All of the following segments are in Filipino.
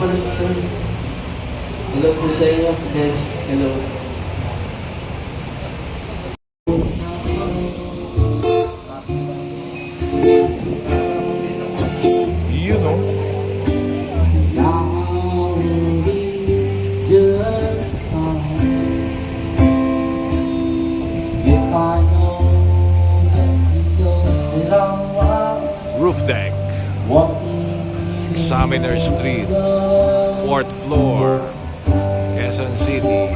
pala sa sun. Hello po sa inyo, guys. Hello. You know. Roof deck. Examiner Street. 4th floor. Quezon City.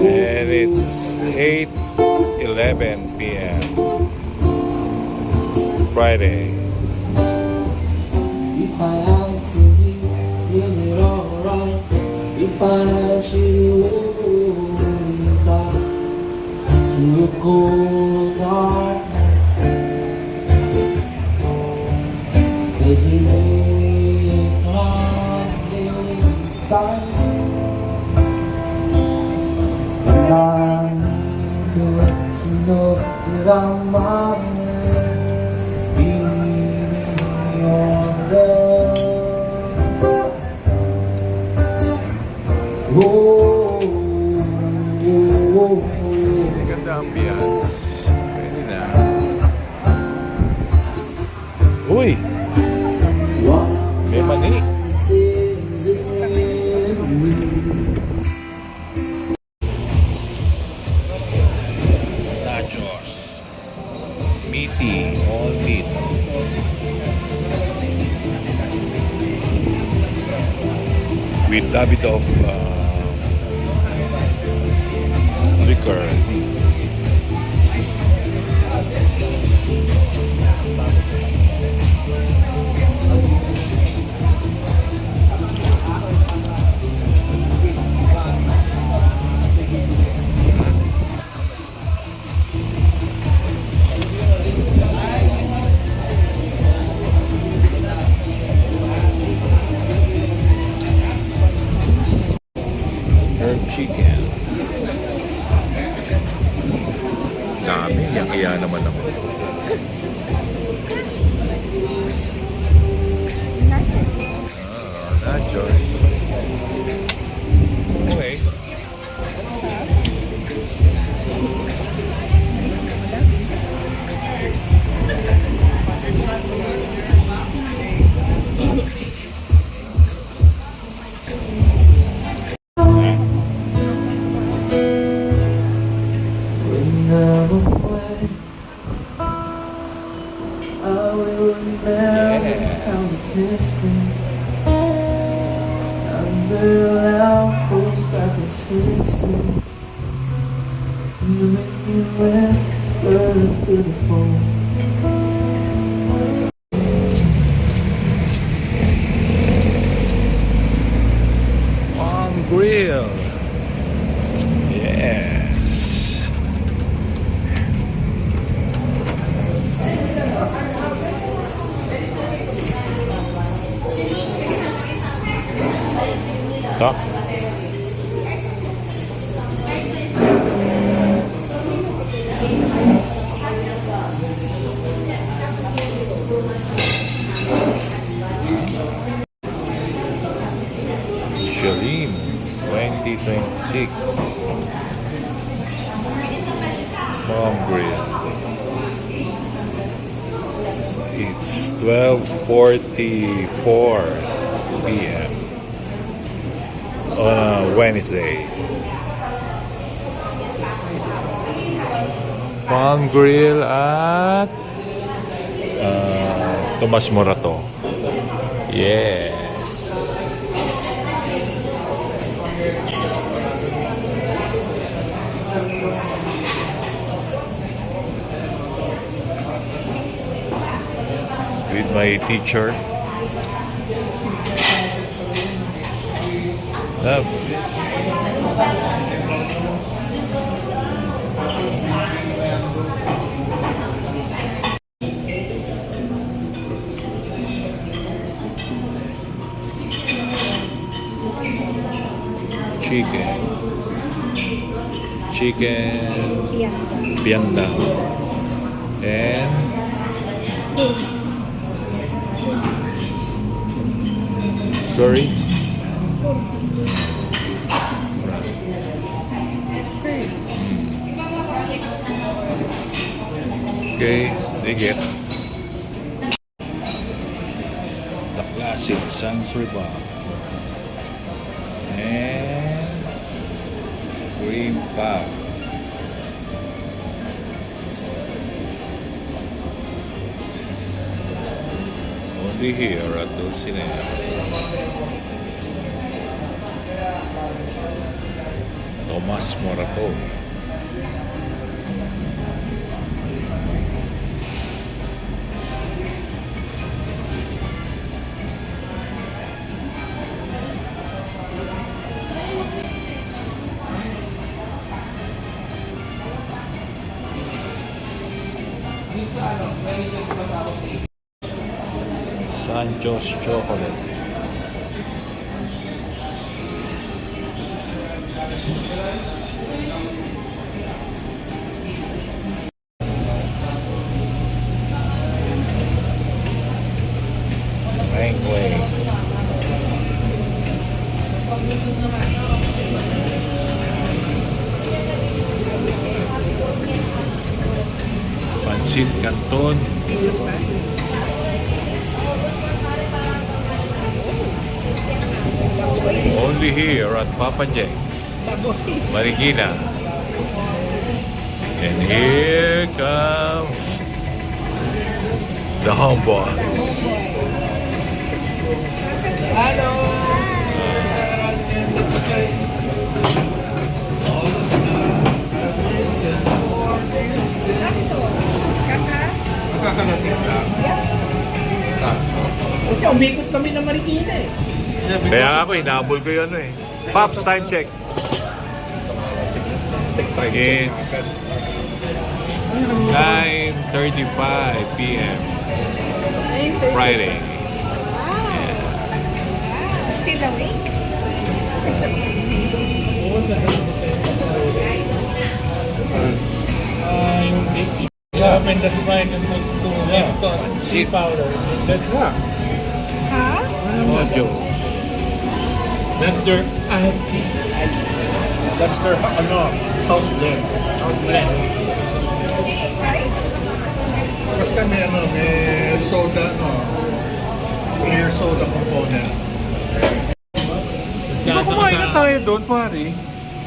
And it's 8:11 p.m. Friday. If I ask you, is it alright if I ask you inside to a cold dark night? There's a really cloud inside, and I need to let you know that I'm out. Ganda ambiance. Pwede na. Uy! May mani. Nachos. Meaty. All meat. With a bit of liquor. Chicken. Dami. Yang naman ako. Nachos. Okay. Palm grill. Yes. Top. Michelin 2026 Palm grill. It's 12:44 p.m. on a Wednesday. Palm grill at Tomas Morato. Yeah. With my teacher. Chicken pianda and Curry. Okay, digit. The classic Sangre Bar. And cream puff. Only here at Dulcinea. Tomas Morato. Sancho's Chocolate. Mangue. Pancit Canton. Only here at Papa Jack's, Marikina. And here comes the homeboy. Hello! Nakakalating ka? Sakto. Kasi umikot kami ng Marikina eh. Kaya ako, hinabol ko yun eh. Pops, time check. It's 9:35 p.m. Friday. Still awake? Yung baking. Yeah, when that's right and like sea powder. That's Yeah. Huh? Mojo. that's their IFT. That's their house blend. Tapos kami may soda, clear soda component. Kumain na tayo doon, pare.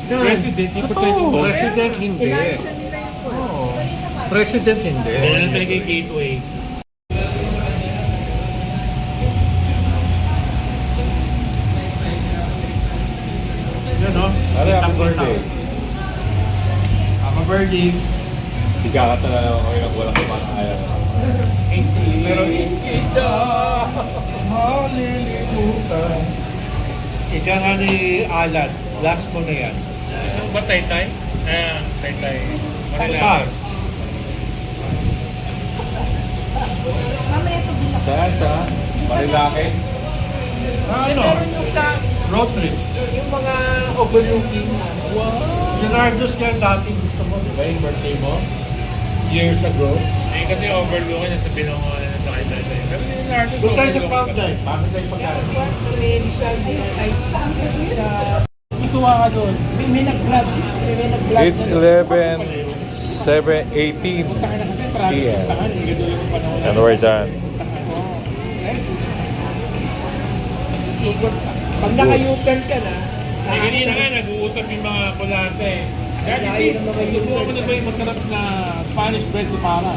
President, di ko tayo President hindi. President hindi. Kaya na talaga yung gateway. Yun no? Pare, happy birthday. I'm a birdie. Hindi ka talaga ako yung walang kumakain. Pero malilimutan. Ika nga ni Alan. Last mo na yan. Isang ba tay-tay? Tay-tay. Patas. Mamaya ito bilang. Saan? Saan? Marilake? Meron yung sa Road trip. yung mga overlooking. Leonardo's kaya dati gusto mo, di ba? Yung birthday mo? Years ago. Eh kasi overlooking na sabihin ako na sa tay-tay. Pero yung Nardos Doon tayo sa pub dive. Bakit tayo pagkain? Sa Rizal, ay sa... Ituwa ka doon. May nag-vlog. May nag-vlog. It's 11:18 Punta ka na kasi traffic. p.m. Punta ka. Hindi doon yung panahon. And we're done. Ikot. Pag naka-U-turn ka na, Eh, kanina nga, nag-uusap yung mga kulasa eh. Dati si, subukan mo na ba yung masarap na Spanish bread sa para?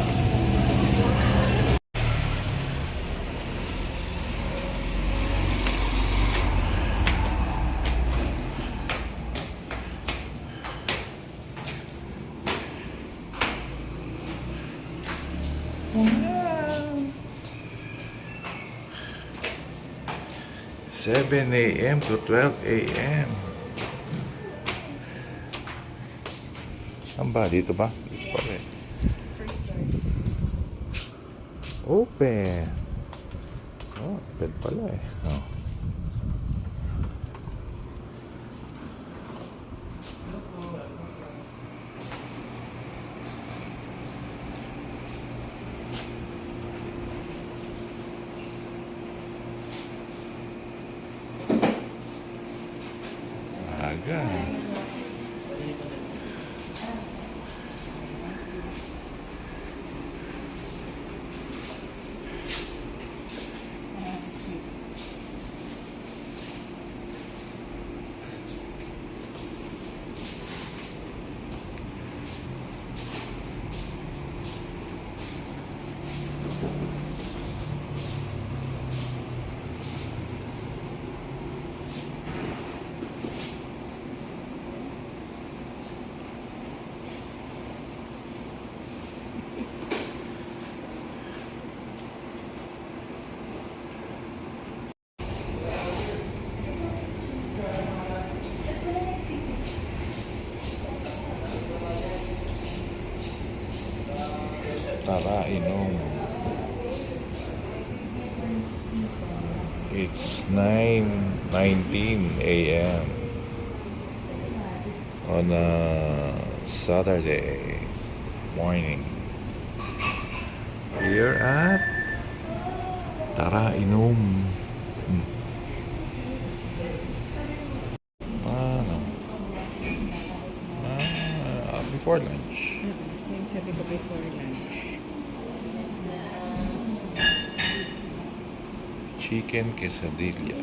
Seven a.m. to 12 a.m. Saan ba? Dito ba? Dito pa rin. Open. Oh, open pala eh. Oh. talaga. Tara, inom. It's 9:19 a.m. on a Saturday morning. Here at Tara, inom. Before lunch. Yung sabi ko before lunch. Chicken quesadillas.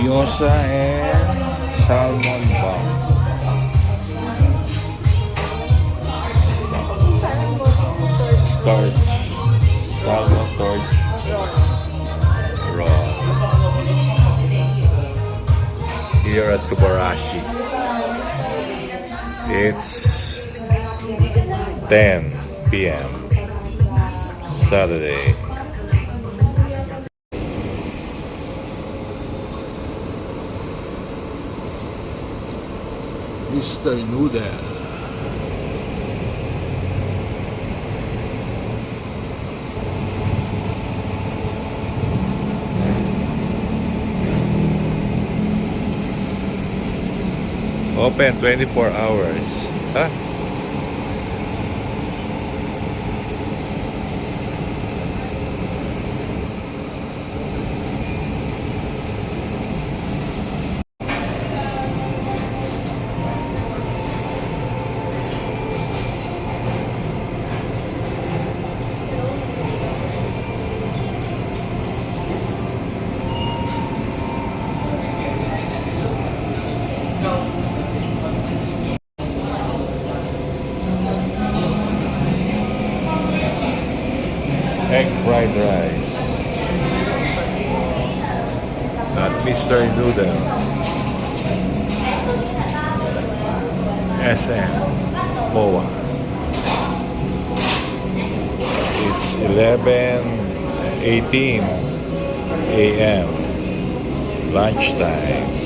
Gyoza and salmon bun. Torch. Salmon torch. Raw. Here at Subarashi. It's 10 p.m. Saturday. Mr. Noodle. Open 24 hours. Huh? Egg fried rice at Mr. Noodle. SM MOA. It's 11:18 a.m. lunchtime.